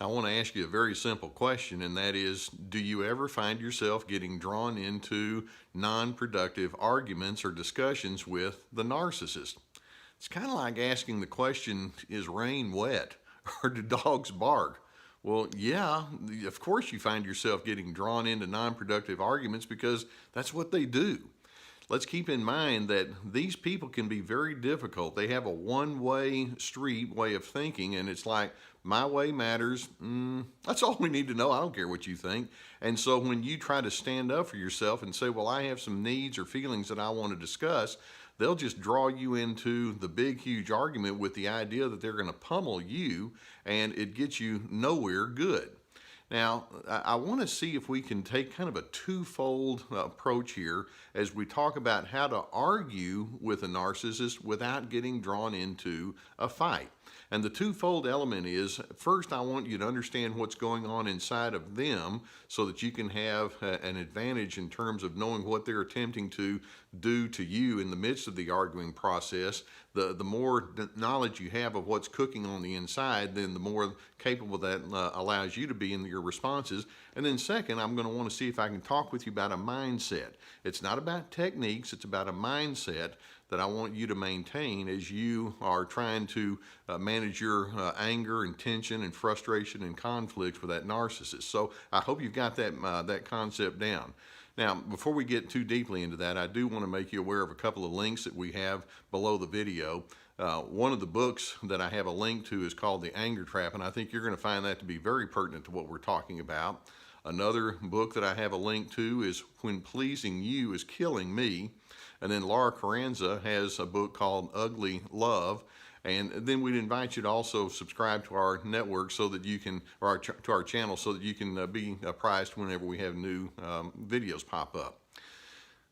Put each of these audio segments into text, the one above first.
I want to ask you a very simple question, and that is, do you ever find yourself getting drawn into non-productive arguments or discussions with the narcissist? It's kind of like asking the question, is rain wet or do dogs bark? Well, yeah, of course you find yourself getting drawn into non-productive arguments because that's what they do. Let's keep in mind that these people can be very difficult. They have a one-way street way of thinking, and it's like, my way matters. That's all we need to know. I don't care what you think. And so when you try to stand up for yourself and say, well, I have some needs or feelings that I want to discuss, they'll just draw you into the big, huge argument with the idea that they're going to pummel you, and it gets you nowhere good. Now, I want to see if we can take kind of a twofold approach here as we talk about how to argue with a narcissist without getting drawn into a fight. And the twofold element is, first, I want you to understand what's going on inside of them so that you can have an advantage in terms of knowing what they're attempting to do to you in the midst of the arguing process. The more knowledge you have of what's cooking on the inside, then the more capable that allows you to be in your responses. And then second, I'm going to want to see if I can talk with you about a mindset. It's not about techniques, it's about a mindset that I want you to maintain as you are trying to manage your anger and tension and frustration and conflicts with that narcissist. So I hope you've got that concept down. Now, before we get too deeply into that, I do want to make you aware of a couple of links that we have below the video. One of the books that I have a link to is called The Anger Trap, and I think you're going to find that to be very pertinent to what we're talking about. Another book that I have a link to is When Pleasing You is Killing Me. And then Laura Carranza has a book called Ugly Love. And then we'd invite you to also subscribe to our network so that you can, or to our channel so that you can be apprised whenever we have new videos pop up.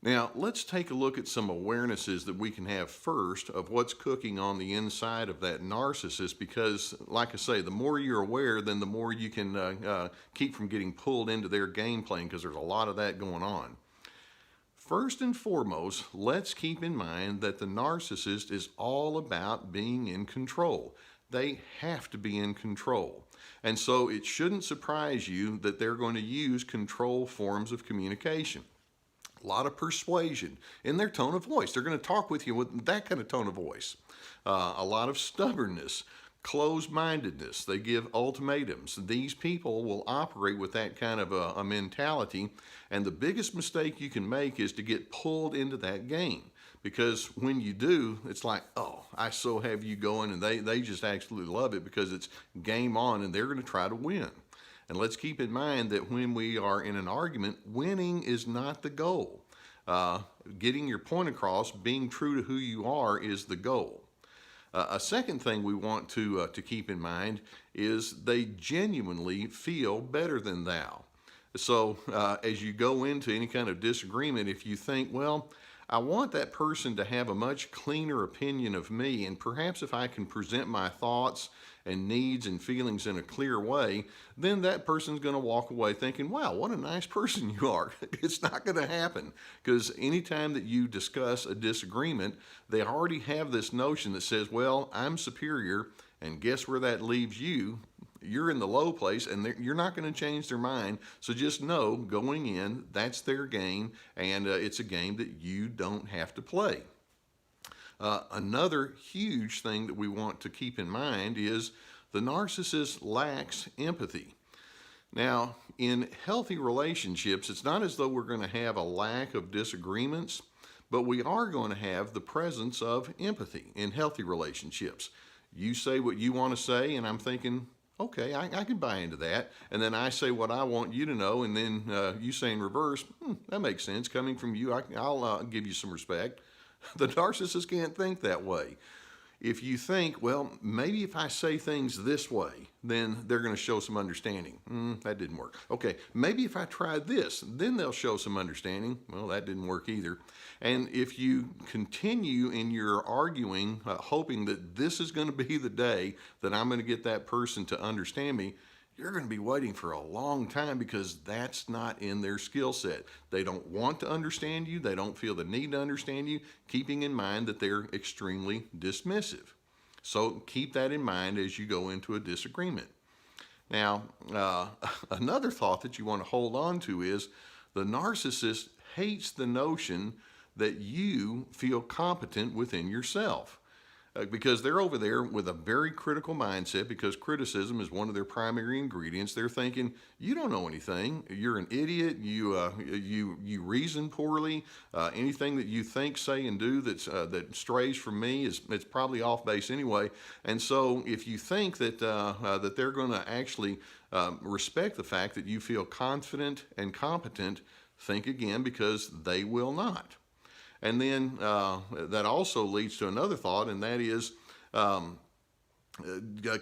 Now, let's take a look at some awarenesses that we can have first of what's cooking on the inside of that narcissist, because, like I say, the more you're aware, then the more you can keep from getting pulled into their game plan, because there's a lot of that going on. First and foremost, let's keep in mind that the narcissist is all about being in control. They have to be in control. And so it shouldn't surprise you that they're going to use control forms of communication. A lot of persuasion in their tone of voice. They're going to talk with you with that kind of tone of voice. A lot of stubbornness, closed-mindedness. They give ultimatums. These people will operate with that kind of a mentality, and the biggest mistake you can make is to get pulled into that game, because when you do, it's like, oh, I so have you going, and they just absolutely love it because it's game on, and they're going to try to win. And let's keep in mind that when we are in an argument, winning is not the goal. Getting your point across, being true to who you are, is the goal. A second thing we want to keep in mind is they genuinely feel better than thou. So as you go into any kind of disagreement, if you think, well, I want that person to have a much cleaner opinion of me, and perhaps if I can present my thoughts and needs and feelings in a clear way, then that person's going to walk away thinking, wow, what a nice person you are. It's not going to happen, because anytime that you discuss a disagreement, they already have this notion that says, well, I'm superior, and guess where that leaves you? You're in the low place, and you're not going to change their mind. So just know, going in, that's their game, and it's a game that you don't have to play. Another huge thing that we want to keep in mind is the narcissist lacks empathy. Now, in healthy relationships, it's not as though we're going to have a lack of disagreements, but we are going to have the presence of empathy in healthy relationships. You say what you want to say, and I'm thinking, okay, I can buy into that. And then I say what I want you to know, and then you say in reverse, that makes sense. Coming from you, I'll give you some respect. The narcissist can't think that way. If you think, well, maybe if I say things this way, then they're going to show some understanding. That didn't work. Okay, maybe if I try this, then they'll show some understanding. Well, that didn't work either. And if you continue in your arguing, hoping that this is going to be the day that I'm going to get that person to understand me, you're going to be waiting for a long time, because that's not in their skill set. They don't want to understand you. They don't feel the need to understand you, keeping in mind that they're extremely dismissive. So keep that in mind as you go into a disagreement. Now, another thought that you want to hold on to is the narcissist hates the notion that you feel competent within yourself. Because they're over there with a very critical mindset, because criticism is one of their primary ingredients. They're thinking, you don't know anything, you're an idiot, you reason poorly, anything that you think, say, and do that strays from me it's probably off base anyway. And so if you think that that they're going to actually respect the fact that you feel confident and competent, think again, because they will not. And then that also leads to another thought, and that is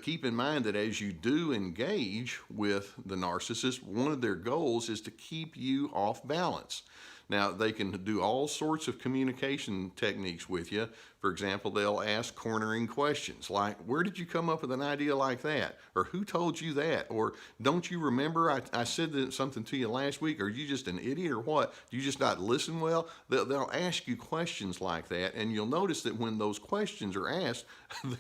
keep in mind that as you do engage with the narcissist, one of their goals is to keep you off balance. Now, they can do all sorts of communication techniques with you. For example, they'll ask cornering questions like, where did you come up with an idea like that? Or who told you that? Or don't you remember I said something to you last week? Are you just an idiot or what? Do you just not listen well? They'll ask you questions like that. And you'll notice that when those questions are asked,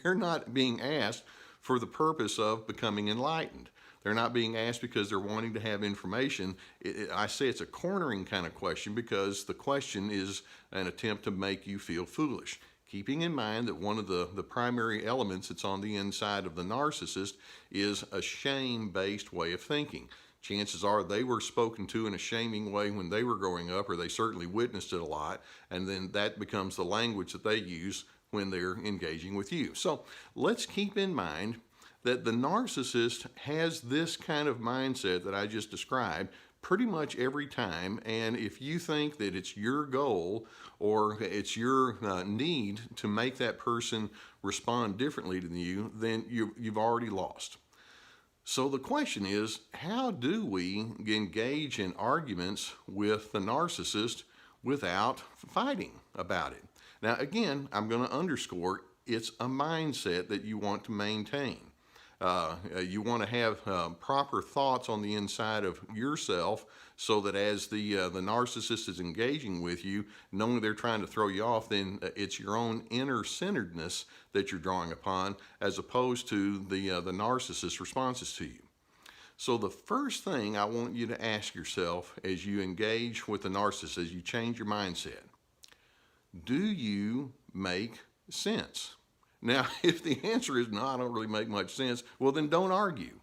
they're not being asked for the purpose of becoming enlightened. They're not being asked because they're wanting to have information. I say it's a cornering kind of question because the question is an attempt to make you feel foolish. Keeping in mind that one of the primary elements that's on the inside of the narcissist is a shame-based way of thinking. Chances are they were spoken to in a shaming way when they were growing up, or they certainly witnessed it a lot, and then that becomes the language that they use when they're engaging with you. So let's keep in mind that the narcissist has this kind of mindset that I just described pretty much every time. And if you think that it's your goal or it's your need to make that person respond differently than you, then you've already lost. So the question is, how do we engage in arguments with the narcissist without fighting about it? Now, again, I'm going to underscore it's a mindset that you want to maintain. You want to have proper thoughts on the inside of yourself so that as the narcissist is engaging with you, knowing they're trying to throw you off, then it's your own inner centeredness that you're drawing upon as opposed to the narcissist's responses to you. So the first thing I want you to ask yourself as you engage with the narcissist, as you change your mindset, do you make sense? Now, if the answer is no, I don't really make much sense, well, then don't argue.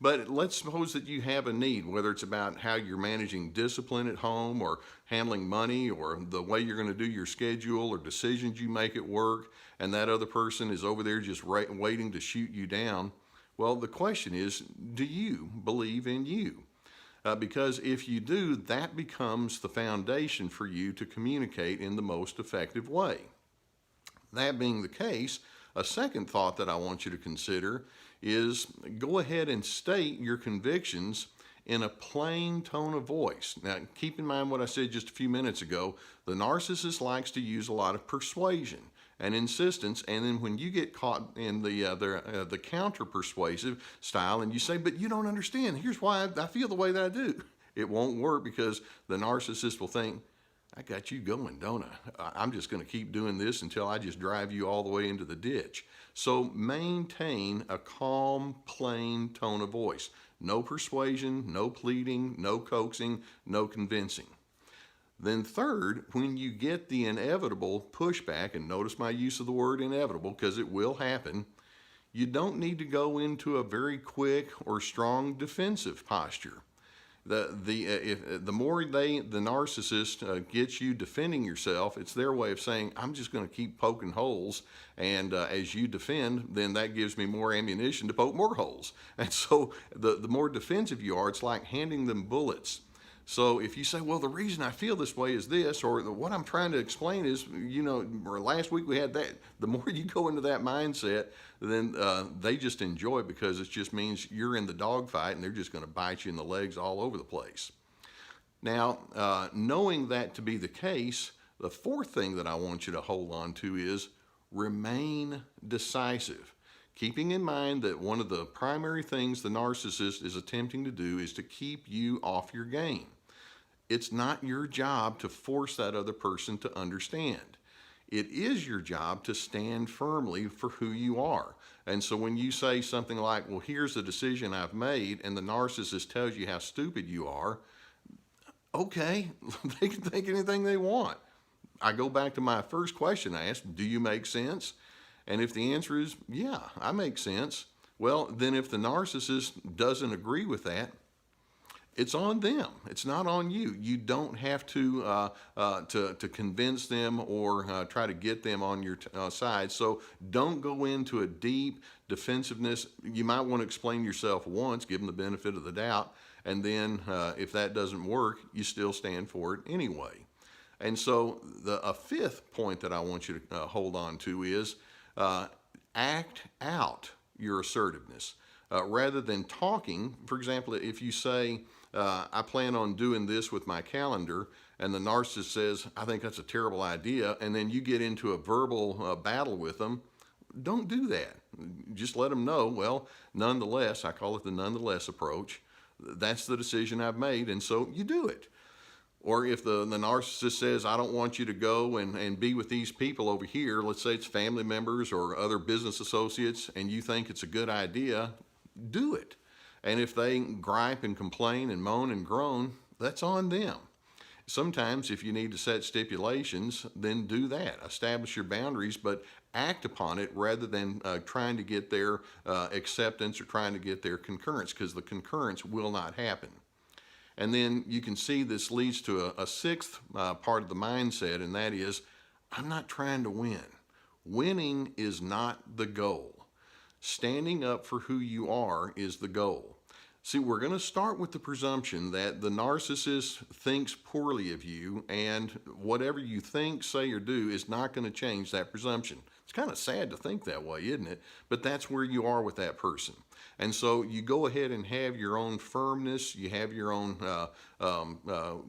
But let's suppose that you have a need, whether it's about how you're managing discipline at home or handling money or the way you're going to do your schedule or decisions you make at work, and that other person is over there just waiting to shoot you down. Well, the question is, do you believe in you? Because if you do, that becomes the foundation for you to communicate in the most effective way. That being the case, a second thought that I want you to consider is go ahead and state your convictions in a plain tone of voice. Now, keep in mind what I said just a few minutes ago. The narcissist likes to use a lot of persuasion and insistence, and then when you get caught in the counter-persuasive style and you say, but you don't understand, here's why I feel the way that I do, it won't work because the narcissist will think, I got you going, don't I? I'm just going to keep doing this until I just drive you all the way into the ditch. So maintain a calm, plain tone of voice. No persuasion, no pleading, no coaxing, no convincing. Then third, when you get the inevitable pushback, and notice my use of the word inevitable because it will happen, you don't need to go into a very quick or strong defensive posture. The more the narcissist gets you defending yourself, it's their way of saying, I'm just going to keep poking holes, and as you defend, then that gives me more ammunition to poke more holes. And so the more defensive you are, it's like handing them bullets. So if you say, well, the reason I feel this way is this, or what I'm trying to explain is, or last week we had that, the more you go into that mindset, then they just enjoy it because it just means you're in the dogfight and they're just going to bite you in the legs all over the place. Now, knowing that to be the case, the fourth thing that I want you to hold on to is remain decisive. Keeping in mind that one of the primary things the narcissist is attempting to do is to keep you off your game. It's not your job to force that other person to understand. It is your job to stand firmly for who you are. And so when you say something like, well, here's the decision I've made, and the narcissist tells you how stupid you are, okay, they can think anything they want. I go back to my first question I asked, do you make sense? And if the answer is, yeah, I make sense, well, then if the narcissist doesn't agree with that, it's on them. It's not on you. You don't have to convince them or try to get them on your side. So don't go into a deep defensiveness. You might want to explain yourself once, give them the benefit of the doubt, and then if that doesn't work, you still stand for it anyway. And so a fifth point that I want you to hold on to is act out your assertiveness. Rather than talking, for example, if you say, I plan on doing this with my calendar, and the narcissist says, I think that's a terrible idea, and then you get into a verbal battle with them, don't do that. Just let them know, well, nonetheless, I call it the nonetheless approach, that's the decision I've made, and so you do it. Or if the narcissist says, I don't want you to go and be with these people over here, let's say it's family members or other business associates, and you think it's a good idea, do it. And if they gripe and complain and moan and groan, that's on them. Sometimes if you need to set stipulations, then do that. Establish your boundaries, but act upon it rather than trying to get their acceptance or trying to get their concurrence, because the concurrence will not happen. And then you can see this leads to a sixth part of the mindset, and that is, I'm not trying to win. Winning is not the goal. Standing up for who you are is the goal. See, we're going to start with the presumption that the narcissist thinks poorly of you, and whatever you think, say, or do is not going to change that presumption. It's kind of sad to think that way, isn't it? But that's where you are with that person. And so you go ahead and have your own firmness, you have your own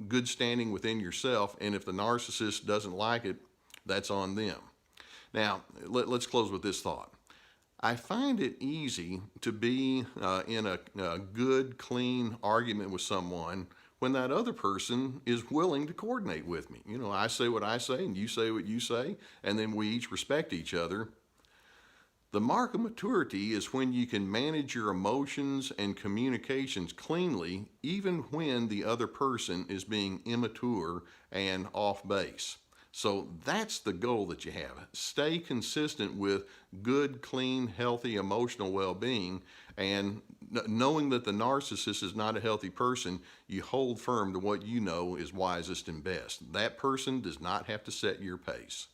good standing within yourself, and if the narcissist doesn't like it, that's on them. Now, let's close with this thought. I find it easy to be in a good, clean argument with someone when that other person is willing to coordinate with me. You know, I say what I say and you say what you say, and then we each respect each other. The mark of maturity is when you can manage your emotions and communications cleanly, even when the other person is being immature and off base. So that's the goal that you have. Stay consistent with good, clean, healthy emotional well-being, and knowing that the narcissist is not a healthy person, you hold firm to what you know is wisest and best. That person does not have to set your pace.